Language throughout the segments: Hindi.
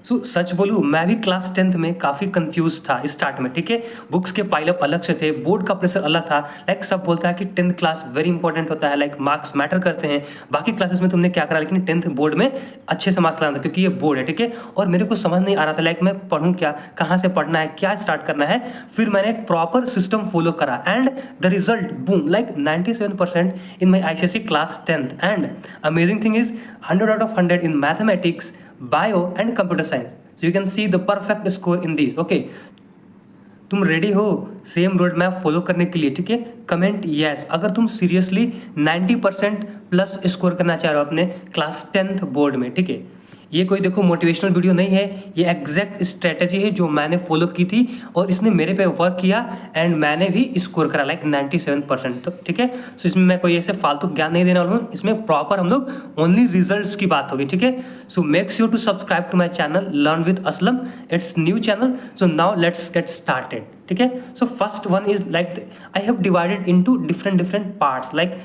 सच बोलूँ मैं भी क्लास 10th में काफ़ी कंफ्यूज था स्टार्ट में, ठीक है। बुक्स के पाइलअप अलग से थे, बोर्ड का प्रेशर अलग था। लाइक सब बोलता है कि 10th क्लास वेरी इंपॉर्टेंट होता है, लाइक मार्क्स मैटर करते हैं। बाकी क्लासेस में तुमने क्या करा, लेकिन 10th बोर्ड में अच्छे से मार्क्स लाना था क्योंकि ये बोर्ड है, ठीक है। और मेरे को समझ नहीं आ रहा था लाइक मैं पढ़ूँ क्या, कहाँ से पढ़ना है, क्या स्टार्ट करना है। फिर मैंने एक प्रॉपर सिस्टम फॉलो करा and the result boom, like 97% in my ICSE class 10th and amazing thing is 100 out of 100 in mathematics, bio and computer science. So you can see the perfect score in these. Okay, तुम रेडी हो सेम रोड मैप फॉलो करने के लिए, ठीक है। कमेंट यस अगर तुम सीरियसली 90% प्लस स्कोर करना चाह रहे हो अपने क्लास 10th बोर्ड में, ठीक है। ये कोई देखो मोटिवेशनल वीडियो नहीं है, ये एग्जैक्ट स्ट्रेटेजी है जो मैंने फॉलो की थी और इसने मेरे पे वर्क किया एंड मैंने भी स्कोर करा लाइक 97%, तो ठीक है। सो इसमें मैं कोई ऐसे फालतू ज्ञान नहीं देने वाला हूँ, इसमें प्रॉपर हम लोग ओनली रिजल्ट्स की बात होगी, ठीक है। So make sure to subscribe to my channel learn with Aslam, it's new channel. So now let's get started, ठीक है। So first one is like I have divided into different parts. Like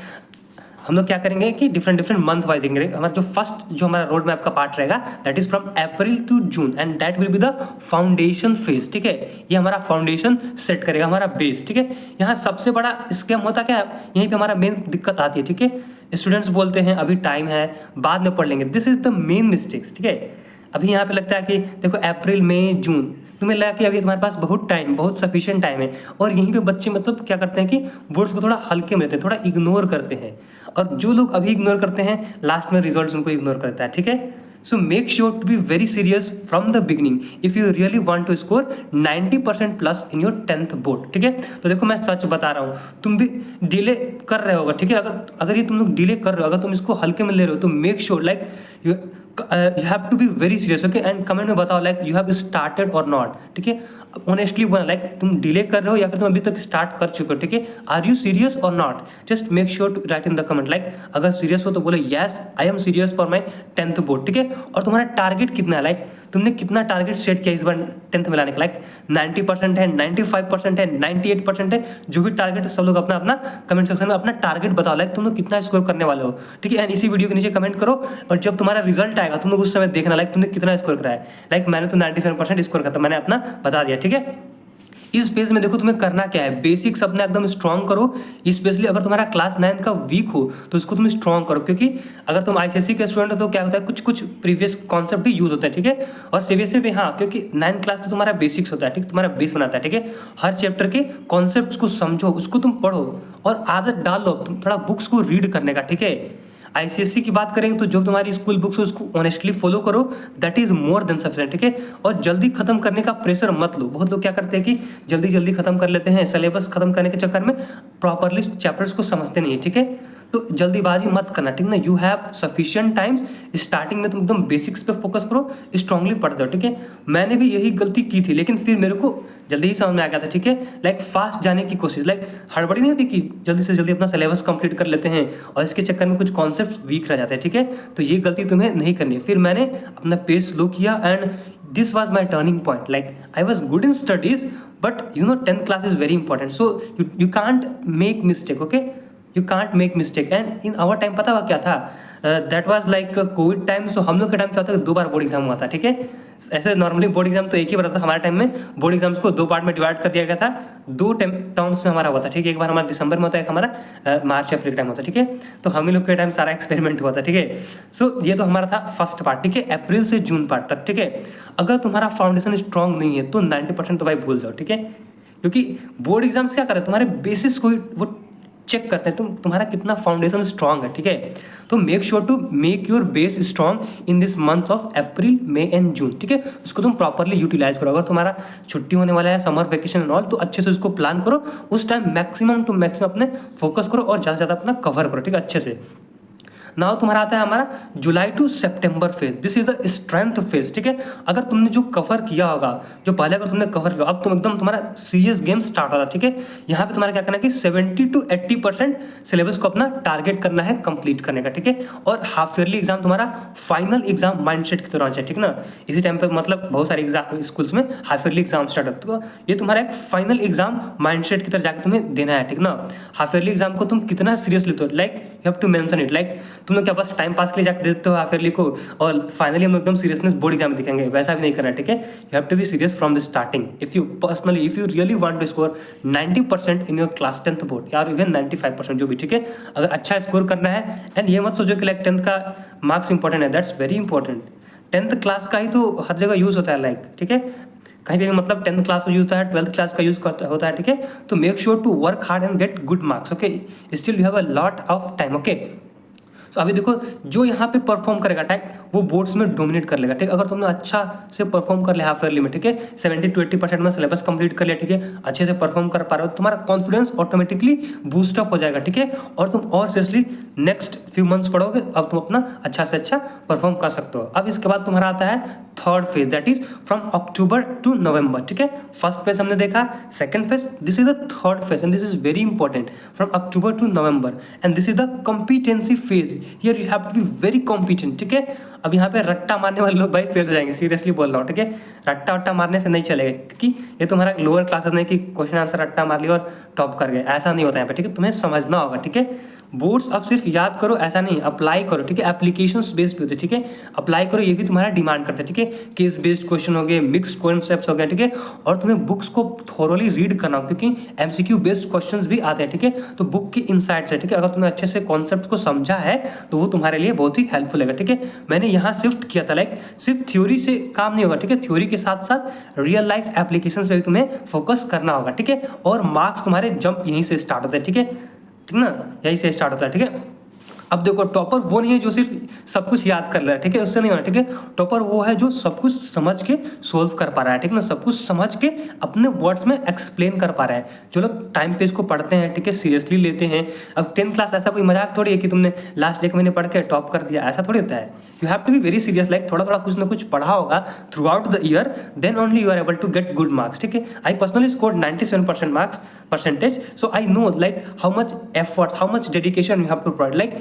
हम लोग क्या करेंगे कि डिफरेंट मंथ वाइज देंगे। हमारा जो फर्स्ट जो हमारा रोड मैप का पार्ट रहेगा that is from April to June and that will be the foundation phase, ठीक है। ये हमारा फाउंडेशन सेट करेगा, हमारा बेस, ठीक है। यहाँ सबसे बड़ा स्कैम होता क्या है, यहीं पे हमारा मेन दिक्कत आती है, ठीक है। स्टूडेंट्स बोलते हैं अभी टाइम है बाद में पढ़ लेंगे, this is the main mistakes, ठीक है। अभी यहाँ पे लगता है कि देखो अप्रैल मई जून, तुम्हें लगा कि अभी तुम्हारे पास बहुत टाइम, बहुत सफिशिएंट टाइम है और यहीं पे बच्चे मतलब क्या करते हैं कि बोर्ड्स को थोड़ा हल्के में लेते हैं, थोड़ा इग्नोर करते हैं और जो लोग अभी इग्नोर करते हैं लास्ट में रिजल्ट्स उनको इग्नोर करता है, ठीक है। So make sure to be very serious from the beginning if you really want to score 90% plus in your 10th board, ठीक है। तो देखो मैं सच बता रहा हूँ, तुम भी डिले कर रहे होगा, ठीक है। अगर ये तुम लोग डिले कर रहे हो, अगर तुम इसको हल्के में ले रहे हो तो make sure like you have to be very serious, okay. And comment में बताओ लाइक यू हैव स्टार्टेड और नॉट, ठीक है। ऑनेस्टली बोला लाइक तुम डिले कर रहे हो या फिर तुम अभी तक स्टार्ट कर चुके हो, ठीक है। आर यू सीरियस और not, just make sure to write in the comment. Like अगर सीरियस हो तो बोलो yes I am serious for my 10th board, ठीक है। और तुम्हारा टारगेट कितना है, लाइक तुमने कितना टारगेट सेट किया इस बार 10th में लाने का, लाइक 90% है, 95% है, 98% है, जो भी टारगेट है सब लोग अपना अपना कमेंट सेक्शन में अपना टारगेट बताओ, लाइक तुम लोग कितना स्कोर करने वाले हो, ठीक है। एंड इसी वीडियो के नीचे कमेंट करो और जब तुम्हारा रिजल्ट आएगा तुम लोग उस समय देखना लाइक तुमने कितना स्कोर करा है। लाइक मैंने तो 97% स्कोर करा था, मैंने अपना बता दिया, ठीक है। इस फेज में देखो तुम्हें करना क्या है, बेसिक्स अपने एकदम स्ट्रॉन्ग करो। स्पेशली अगर तुम्हारा क्लास 9 का वीक हो तो इसको तुम स्ट्रॉन्ग करो, क्योंकि अगर तुम ICSE के स्टूडेंट हो तो क्या होता है कुछ प्रीवियस कॉन्सेप्ट भी यूज होता है, ठीक है। और CBSE भी, हाँ, क्योंकि 9th क्लास तो तुम्हारा बेसिक्स होता है, ठीक, तुम्हारा बेस बनाता है, ठीक है। हर चैप्टर के कॉन्सेप्ट को समझो, उसको तुम पढ़ो और आदत डालो तुम थोड़ा बुक्स को रीड करने का, ठीक है। ICSE की बात करेंगे तो जो तुम्हारी स्कूल बुक्स है उसको ऑनेस्टली फॉलो करो, that is more than sufficient, ठीक है। और जल्दी खत्म करने का प्रेशर मत लो। बहुत लोग क्या करते हैं कि जल्दी जल्दी खत्म कर लेते हैं, सिलेबस खत्म करने के चक्कर में प्रॉपरली चैप्टर्स को समझते नहीं है, ठीक है। तो जल्दीबाजी मत करना, ठीक ना। You have sufficient times, starting में तुम एकदम बेसिक्स पे फोकस करो, स्ट्रांगली पढ़ते हो, ठीक है। मैंने भी यही गलती की थी लेकिन फिर मेरे को जल्दी ही समझ में आ गया था, ठीक है। लाइक फास्ट जाने की कोशिश, लाइक हड़बड़ी नहीं होती कि जल्दी से जल्दी अपना सिलेबस कंप्लीट कर लेते हैं और इसके चक्कर में कुछ कॉन्सेप्ट वीक रह जाते हैं, ठीक है। तो ये गलती तुम्हें नहीं करनी है। फिर मैंने अपना पेज स्लो किया and this was my turning point. Like I was good in studies but you know 10th class is very important, so you can't make mistake, okay, you can't make mistake. And in our time पता हुआ क्या था, that was like COVID time. So हम लोग के टाइम क्या होता है 2 बार बोर्ड एग्जाम हुआ था, ठीक है। ऐसे नॉर्मली बोर्ड एग्जाम तो एक ही बार था, हमारे टाइम में बोर्ड एग्जाम्स को 2 पार्ट में डिवाइड कर दिया गया था। 2 टर्म्स में हमारा हुआ था, ठीक है। एक बार हमारा दिसंबर में होता है, एक हमारा मार्च अप्रैल टाइम होता है, ठीक है। तो हम ही लोग के टाइम सारा एक्सपेरिमेंट हुआ था, ठीक है। सो ये तो हमारा था फर्स्ट पार्ट, ठीक है, अप्रैल से जून पार्ट तक, ठीक है। अगर तुम्हारा फाउंडेशन स्ट्रॉन्ग नहीं है तो 90% तो भाई भूल जाओ, ठीक है। क्योंकि बोर्ड एग्जाम्स क्या करे, तुम्हारे बेसिस को वो चेक करते हैं तुम्हारा कितना फाउंडेशन स्ट्रांग है, ठीक है। तो make sure to make your base strong in this month of April May and June, ठीक है। उसको तुम प्रॉपरली यूटिलाइज करो। अगर तुम्हारा छुट्टी होने वाला है, समर वेकेशन एंड ऑल, तो अच्छे से उसको प्लान करो। उस टाइम मैक्सिमम टू मैक्सिमम अपने फोकस करो और ज़्यादा से ज़्यादा अपना कवर करो, ठीक है, अच्छे से। नाउ तुम्हारा आता है हमारा जुलाई टू सितंबर phase, this is the strength phase, ठीक है। अगर तुमने जो कवर किया होगा, जो पहले अगर तुमने कवर किया, अब तुम एकदम तुम्हारा सीरियस गेम स्टार्ट होगा, ठीक है। यहाँ पे तुम्हारा क्या करना है कि 70 to 80% सिलेबस को अपना टारगेट करना है कंप्लीट करने का, ठीक है। और हाफ ईयरली एग्जाम तुम्हारा फाइनल एग्जाम माइंडसेट की तरह चाहिए, ठीक ना। इसी टाइम पे मतलब बहुत सारे एग्जाम स्कूल्स में हाफ ईयरली एग्जाम स्टार्ट होता है, तो ये तुम्हारा एक फाइनल एग्जाम माइंडसेट की तरह जाकर तुम्हें देना है, ठीक ना। हाफ ईयरली एग्जाम को तुम कितना सीरियस लेते हो, like you have to mention it. Like तुम लोग क्या बस टाइम पास के लिए जाकर देते हो हाफ ईयरली को और फाइनली हम लोग एकदम सीरियसनेस बोर्ड एग्जाम में दिखाएंगे, वैसा भी नहीं करना है, ठीक है। You have to be serious from the starting. If you really want to score 90% in your class 10th board, या इवन 95% जो भी, ठीक है। अगर अच्छा स्कोर करना है, एंड ये मत सोचो कि लाइक 10th का मार्क्स इंपॉर्टेंट है, that's very important. 10th class का ही तो हर जगह यूज होता है, लाइक, ठीक है। कहीं भी मतलब 10th क्लास का यूज होता है, 12th क्लास का यूज होता है, ठीक है। तो make sure to work hard and get good marks, okay. Still you have a lot of time, okay. तो अभी देखो, जो यहाँ पे परफॉर्म करेगा, ठीक, वो बोर्ड्स में डोमिनेट कर लेगा, ठीक। अगर तुमने अच्छा से परफॉर्म कर लिया हाफ ईयरली में, ठीक है, 70 to 80% में सिलेबस कंप्लीट कर लिया, ठीक है, अच्छे से परफॉर्म कर पा रहे हो, तुम्हारा कॉन्फिडेंस ऑटोमेटिकली बूस्ट अप हो जाएगा, ठीक है। और तुम और सीरियसली नेक्स्ट फ्यू मंथ्स पढ़ोगे, अब तुम अपना अच्छा से अच्छा परफॉर्म कर सकते हो। अब इसके बाद तुम्हारा आता है third phase, that is from October to November, ठीक है। फर्स्ट फेज हमने देखा, second phase, this is the third phase and this is very important, from October to November, and this is the competency phase. Here you have to be very competent, ठीक है। अब यहाँ पे रट्टा मारने वाले लोग भाई फेल हो जाएंगे, सीरियसली बोल रहा हूँ, ठीक है। रट्टा वट्टा मारने से नहीं चलेगा, क्योंकि ये तुम्हारा लोअर क्लासेस नहीं कि क्वेश्चन आंसर रट्टा मार लिया और टॉप कर गए, ऐसा नहीं होता है यहाँ पे, ठीक है। तुम्हें समझना होगा, ठीक है। बोर्ड्स अब सिर्फ याद करो ऐसा नहीं, अप्लाई करो, ठीक है। एप्लीकेशंस बेस्ड भी होते हैं, ठीक है। अप्लाई करो, ये भी तुम्हारा डिमांड करते हैं, ठीक है। केस बेस्ड क्वेश्चन हो गए, मिक्स्ड कॉन्सेप्ट्स हो गए, ठीक है। और तुम्हें बुक्स को थोरोली रीड करना हो, क्योंकि एमसीक्यू बेस्ड क्वेश्चंस भी आते हैं, ठीक है। तो बुक की इनसाइट्स है, ठीक है। अगर तुमने अच्छे से कॉन्सेप्ट को समझा है तो वो तुम्हारे लिए बहुत ही हेल्पफुल है, ठीक है। मैंने यहाँ शिफ्ट किया था, लाइक सिर्फ थ्योरी से काम नहीं होगा, ठीक है। थ्योरी के साथ साथ रियल लाइफ एप्लीकेशंस पे भी तुम्हें फोकस करना होगा, ठीक है। और मार्क्स तुम्हारे जंप यहीं से स्टार्ट होते हैं, ठीक है, ठीक ना, यहीं से स्टार्ट होता है, ठीक है। अब देखो, टॉपर वो नहीं है जो सिर्फ सब कुछ याद कर ले रहा है, ठीक है, उससे नहीं होना, ठीक है। टॉपर वो है जो सब कुछ समझ के सोल्व कर पा रहा है, ठीक है ना, सब कुछ समझ के अपने वर्ड्स में एक्सप्लेन कर पा रहा है। जो लोग टाइम पे इसको पढ़ते हैं, ठीक है, सीरियसली लेते हैं। अब 10th क्लास ऐसा कोई मजाक थोड़ी है कि तुमने लास्ट 1 महीने पढ़ के टॉप कर दिया, ऐसा थोड़ी होता है। You have to be very serious, like थोड़ा थोड़ा कुछ ना कुछ पढ़ा होगा throughout the year, then only you are able to get good marks, ठीक है। I personally scored 97% marks percentage, so I know like how much efforts, how much dedication you have to provide. Like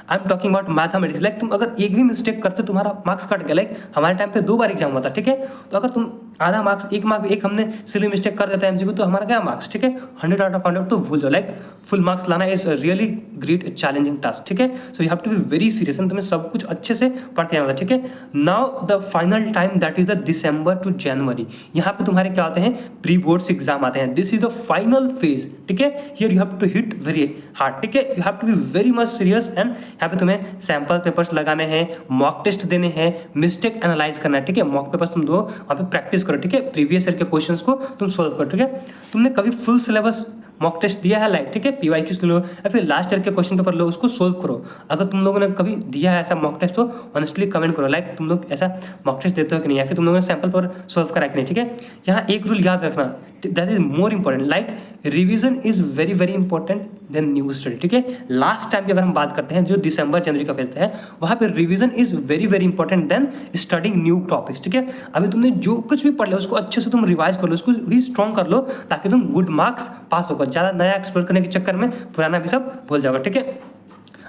I am talking about mathematics, like तुम अगर एक भी मिस्टेक करते तुम्हारा मार्क्स कट गया। लाइक हमारे टाइम पे 2 बार एग्जाम हुआ था, ठीक है। तो अगर तुम आधा मार्क्स, एक हमने सिली मिस्टेक कर देता है एमसीक्यू, तो हमारा क्या मार्क्स, ठीक है, 100 आउट ऑफ 100 तो भूल जाओ। लाइक फुल मार्क्स लाना is really great challenging task, ठीक है। So you have to be very serious and तुम्हें सब कुछ अच्छे से पढ़ के आना था, ठीक है। Now the final time, that is the December to January, यहाँ पे तुम्हारे क्या होते हैं, प्री बोर्ड्स एग्जाम आते हैं। This is the final phase, ठीक है। Here you have to hit very hard, ठीक है। You have to be very much serious and यहाँ पे तुम्हें सैम्पल पेपर्स लगाने हैं, मॉक टेस्ट देने हैं, मिस्टेक एनालाइज करना है, ठीक है। मॉक पेपर्स तुम दो, वहाँ पे प्रैक्टिस करो, ठीक है। प्रीवियस ईयर के क्वेश्चंस को तुम सोल्व करो, ठीक है। तुमने कभी फुल सिलेबस मॉक टेस्ट दिया है, लाइक, ठीक है, पीवाईक्यूज लो या फिर लास्ट ईयर के क्वेश्चन पेपर लो, उसको सोल्व करो। अगर तुम लोगों ने कभी दिया है ऐसा मॉक टेस्ट तो ऑनेस्टली कमेंट करो, लाइक तुम लोग ऐसा मॉक टेस्ट देते हो कि नहीं, या फिर तुम लोगों ने सैम्पल पर सोल्व करा कि नहीं, ठीक है। यहाँ एक रूल याद रखना, that is more important, like revision is very very important then new study, ठीक है। लास्ट टाइम की अगर हम बात करते हैं, जो दिसंबर जनवरी का फेज है, वहाँ पे revision is very very important then studying new topics, ठीक है। अभी तुमने जो कुछ भी पढ़ लिया उसको अच्छे से तुम रिवाइज कर लो, उसको भी स्ट्रॉन्ग कर लो, ताकि तुम गुड मार्क्स पास होगा। ज़्यादा नया एक्सप्लोर करने के चक्कर में पुराना भी सब भूल जाओगे, ठीक है।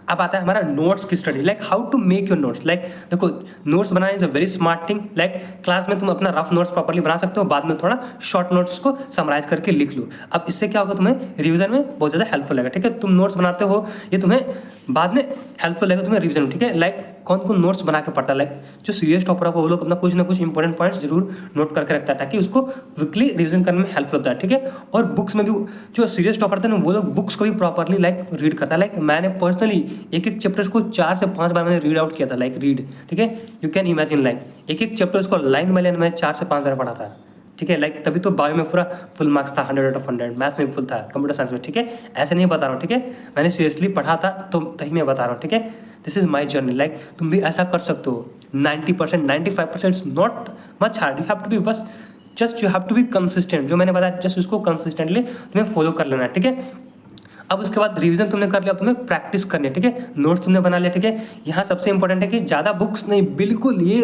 अब आता है हमारा नोट्स की study, like how to make your notes. Like देखो, नोट्स बनाना is a very smart thing. Like class में तुम अपना रफ नोट्स प्रॉपर्ली बना सकते हो, बाद में थोड़ा शॉर्ट नोट्स को समराइज करके लिख लो। अब इससे क्या होगा, तुम्हें रिवीजन में बहुत ज़्यादा हेल्पफुल लगेगा, ठीक है। तुम नोट्स बनाते हो, ये तुम्हें बाद में हेल्पफुल लगेगा तुम्हें रिवीजन में, ठीक है। लाइक कौन कौन नोट्स बना के पढ़ता है, लाइक जो सीरियस टॉपर है वो लोग अपना कुछ ना कुछ इंपॉर्टेंट पॉइंट्स जरूर नोट करके रखता है, ताकि उसको क्विकली रिवीजन करने में हेल्पफुल होता है, ठीक है। और बुक्स में भी जो सीरियस टॉपर थे ना, वो लोग बुक्स को भी प्रॉपरली लाइक रीड करता है। लाइक मैंने पर्सनली एक एक चैप्टर्स को 4 से 5 बार मैंने रीड आउट किया था, लाइक रीड, ठीक है। यू कैन इमेजिन, लाइक एक एक चैप्टर्स को लाइन बाय लाइन मैं 4 से 5 बार पढ़ा था, ठीक है। लाइक तभी तो बायो में पूरा फुल मार्क्स था, 100 आउट ऑफ 100, मैथ्स में फुल था, कंप्यूटर साइंस में, ठीक है। ऐसे नहीं बता रहा हूँ, ठीक है, मैंने सीरियसली पढ़ा था तो तभी मैं बता रहा हूँ, ठीक है। This is my journey, like तुम भी ऐसा कर सकते हो। 90%, 95% is not much hard, you have to be बस just you have to be consistent. जो मैंने बताया जस्ट उसको कंसिस्टेंटली तुम्हें फॉलो कर लेना है, ठीक है। अब उसके बाद रिवीजन तुमने कर लिया, अब तुम्हें प्रैक्टिस करनी है, ठीक है। नोट्स तुमने बना लिया, ठीक है। यहाँ सबसे इंपॉर्टेंट है कि ज़्यादा बुक्स नहीं, बिल्कुल ये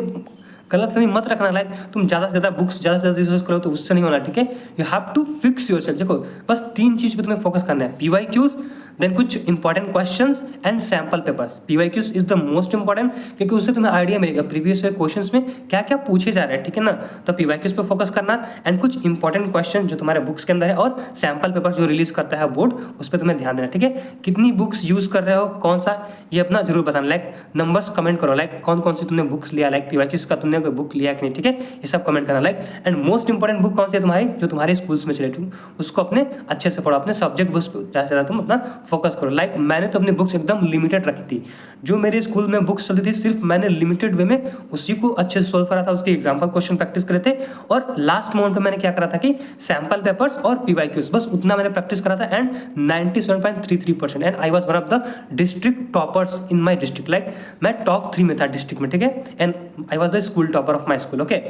गलत फहमी मत रखना। लाइक तुम ज़्यादा से ज़्यादा बुक्स ज़्यादा से ज़्यादा रिसर्च करो तो उससे नहीं होना, ठीक है। You have to fix yourself. देखो बस 3 चीज़ पे तुम्हें फोकस करना है, पीवाईक्यूज, देन कुछ important questions and sample papers. PYQs is the most important, क्योंकि उससे तुम्हें आइडिया मिलेगा प्रीवियस क्वेश्चंस में क्या क्या पूछे जा रहे हैं, ठीक है ना। तो पीवाईक्यूज पे फोकस करना एंड कुछ इंपॉर्टेंट क्वेश्चन जो तुम्हारे बुक्स के अंदर है और सैम्पल पेपर जो रिलीज करता है बोर्ड, उस पर तुम्हें ध्यान देना, ठीक है। कितनी बुक्स यूज कर रहे हो, कौन सा, ये अपना जरूर बताना, लाइक नंबर्स कमेंट करो, लाइक कौन कौन सी तुमने बुक्स लिया, लाइक पीवाईक्यूज का तुमने कोई बुक लिया कि नहीं, ठीक है, ये सब कमेंट करना। Like and most important book कौन सी है तुम्हारी, जो तुम्हारे स्कूल्स में चले, उसको अपने अच्छे से पढ़ो, अपने सब्जेक्ट बुक्स ज़्यादा से ज़्यादा तुम अपना फोकस करो। लाइक मैंने तो अपनी बुक्स एकदम लिमिटेड रखी थी, जो मेरे स्कूल में बुक्स चलती थी सिर्फ मैंने लिमिटेड वे में उसी को अच्छे से सोल्व करा था, उसके एग्जाम्पल क्वेश्चन प्रैक्टिस करे थे, और लास्ट मोमेंट पे मैंने क्या करा था कि सैम्पल पेपर्स और पीवाईक्यूज, बस उतना मैंने प्रैक्टिस करा था and 97.33%, and I was one of the district toppers in my district. Like मैं टॉप 3 में था डिस्ट्रिक्ट में, ठीक है, and I was the school topper of my school. Okay,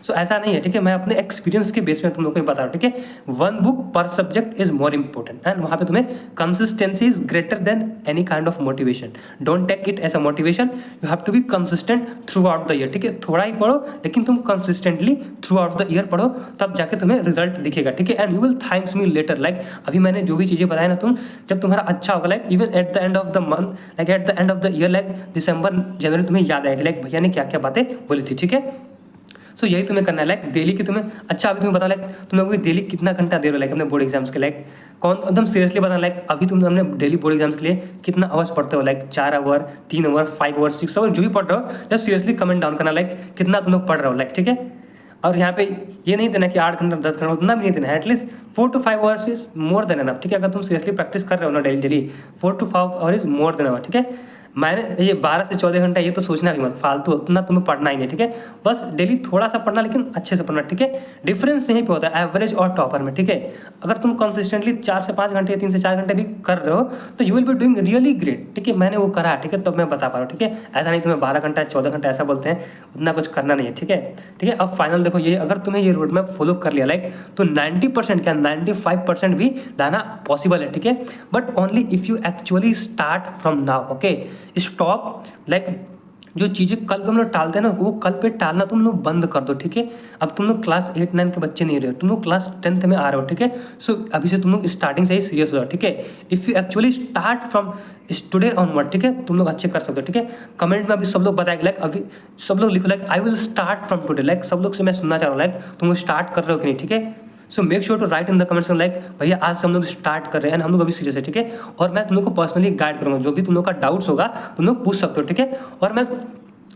so ऐसा नहीं है, ठीक है, मैं अपने एक्सपीरियंस के बेस में तुम लोग को बता रहा हूँ, ठीक है। One book per subject is more important, and वहाँ पे तुम्हें consistency is greater than any kind of motivation. Don't take it as a motivation, you have to be consistent throughout the year, ठीक है। थोड़ा ही पढ़ो लेकिन तुम consistently throughout the year पढ़ो, तब जाके तुम्हें रिजल्ट दिखेगा, ठीक है। And you will thanks me later, like अभी मैंने जो भी चीज़ें बताया ना, तुम जब तुम्हारा अच्छा होगा, like even at the end of the month, like at the end of the year, like December January, तुम्हें याद आएगा लाइक भैया ने क्या क्या बातें बोली थी, ठीक है। सो यही तुम्हें करना है, लाइक डेली की तुम्हें, अच्छा अभी तुम्हें बताओ, लाइक तुम लोग डेली कितना घंटा दे रहे हो लाइक अपने बोर्ड एग्जाम्स के, लाइक कौन एकदम सीरियसली बताना, लाइक अभी तुम हमने डेली बोर्ड एग्जाम्स के लिए कितना आवर्स पढ़ते हो, like 4 hour, 3 hour, 5 hour, 6 hour, जो भी पढ़ रहे हो, जस्ट सीरियसली कमेंट डाउन करना, लाइक कितना तुम लोग पढ़ रहे हो, लाइक, ठीक है। और यहाँ पे ये नहीं देना कि 8 घंटा 10 घंटा, उतना भी नहीं देना है, at least 4 to 5 hours is more than enough, ठीक है। अगर तुम सीरियसली प्रैक्टिस कर रहे हो ना daily 4 to 5 our is more than enough, ठीक है। मैंने ये 12 से 14 घंटा ये तो सोचना भी मत, फालतू उतना तुम्हें पढ़ना ही नहीं, ठीक है। बस डेली थोड़ा सा पढ़ना, लेकिन अच्छे से पढ़ना, ठीक है। डिफरेंस यहीं पे होता है एवरेज और टॉपर में, ठीक है। अगर तुम कंसिस्टेंटली 4 से 5 घंटे, 3 से 4 घंटे भी कर रहे हो, तो you will be doing really great, ठीक है। मैंने वो करा, ठीक है, तो मैं बता पा रहा हूँ, ठीक है। ऐसा नहीं तुम्हें 12 घंटा 14 घंटा ऐसा बोलते हैं, उतना कुछ करना नहीं है, ठीक है, ठीक है। अब फाइनल देखो, ये अगर तुम्हें ये रोड मैप फॉलो कर लिया, लाइक तो 90% क्या 95% भी लाना पॉसिबल है, ठीक है। But only if you actually start from now, okay. Stop, like जो चीज़ें कल तुम लोग टालते हैं ना, वो कल पे टालना तुम लोग बंद कर दो, ठीक है। अब तुम लोग क्लास 8-9 के बच्चे नहीं रहे हो, तुम लोग क्लास 10th में आ रहे हो, ठीक है। सो अभी से तुम लोग स्टार्टिंग से ही सीरियस हो जाओ, ठीक है। If you actually start from today onward, ठीक है, तुम लोग अच्छे कर सकते हो, ठीक है। कमेंट में अभी सब लोग बताएंगे, लाइक अभी सब लोग लिखो, like I will start from today, like सब लोग से मैं सुनना चाह रहा हूँ, लाइक तुम लोग स्टार्ट कर रहे हो कि नहीं, ठीक है। So make sure to write in the comments like भैया आज से हम लोग स्टार्ट कर रहे हैं, हम लोग अभी सीरियस है, ठीक है। और मैं तुम लोग को पर्सनली गाइड करूँगा, जो भी तुम लोग का डाउट्स होगा तुम लोग पूछ सकते हो, ठीक है। और मैं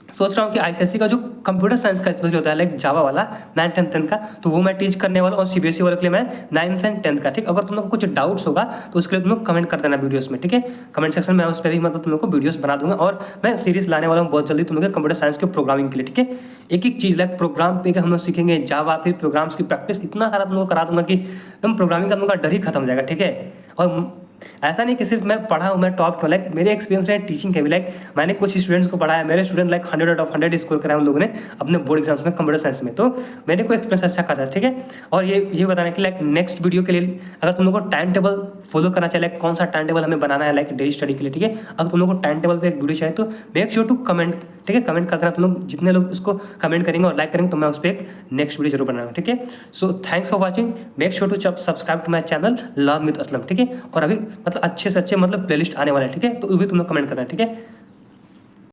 सोच रहा हूँ कि आईसीएसई का जो कंप्यूटर साइंस का स्पेशली होता है, लाइक जावा वाला 9th and 10th का, तो वो मैं टीच करने वाला हूँ, और सीबीएसई वाले के लिए मैं 9th and 10th का, ठीक। अगर तुम लोग को कुछ डाउट्स होगा तो उसके लिए तुम लोग कमेंट कर देना वीडियोस में, ठीक है। कमेंट सेक्शन में उस पर भी मतलब तुम लोग को वीडियोस बना दूंगा, और मैं सीरीज लाने वाला हूँ बहुत जल्दी तुम लोग के कंप्यूटर साइंस के प्रोग्रामिंग के लिए, ठीक है। एक एक चीज़ लाइक प्रोग्राम पे हम लोग सीखेंगे, जावा, फिर प्रोग्राम्स की प्रैक्टिस, इतना सारा तुम लोग करा दूंगा कि एकदम प्रोग्रामिंग का तुम लोग का डर ही खत्म हो जाएगा, ठीक है। और ऐसा नहीं कि सिर्फ मैं पढ़ा हूँ, मैं टॉप किया, लाइक मेरे एक्सपीरियंस है टीचिंग के भी, लाइक मैंने कुछ स्टूडेंट्स को पढ़ाया, मेरे student like 100 out of 100 score कराया उन लोगों ने अपने बोर्ड एग्जाम्स में कंप्यूटर साइंस में, तो मेरे को एक्सपीरियंस अच्छा खासा है, ठीक है। और ये बताना कि लाइक नेक्स्ट वीडियो के लिए अगर तुम लोग को टाइम टेबल फॉलो करना चाहिए, लाइक कौन सा टाइम टेबल हमें बनाना है लाइक डेली स्टडी के लिए, ठीक है। अगर तुम लोग को टाइम टेबल पर एक वीडियो चाहिए तो मेक श्योर टू कमेंट, ठीक है, कमेंट कर देना। तुम लोग जितने लोग उसको कमेंट करेंगे और लाइक करेंगे तो मैं उस पर एक नेक्स्ट वीडियो जरूर बनाऊंगा, ठीक है। So thanks for watching, make sure to subscribe to my channel learn with Aslam, ठीक है। और अभी मतलब अच्छे से अच्छे मतलब प्लेलिस्ट आने वाला है, ठीक है, तो वो भी तुम लोग कमेंट करना है, ठीक है।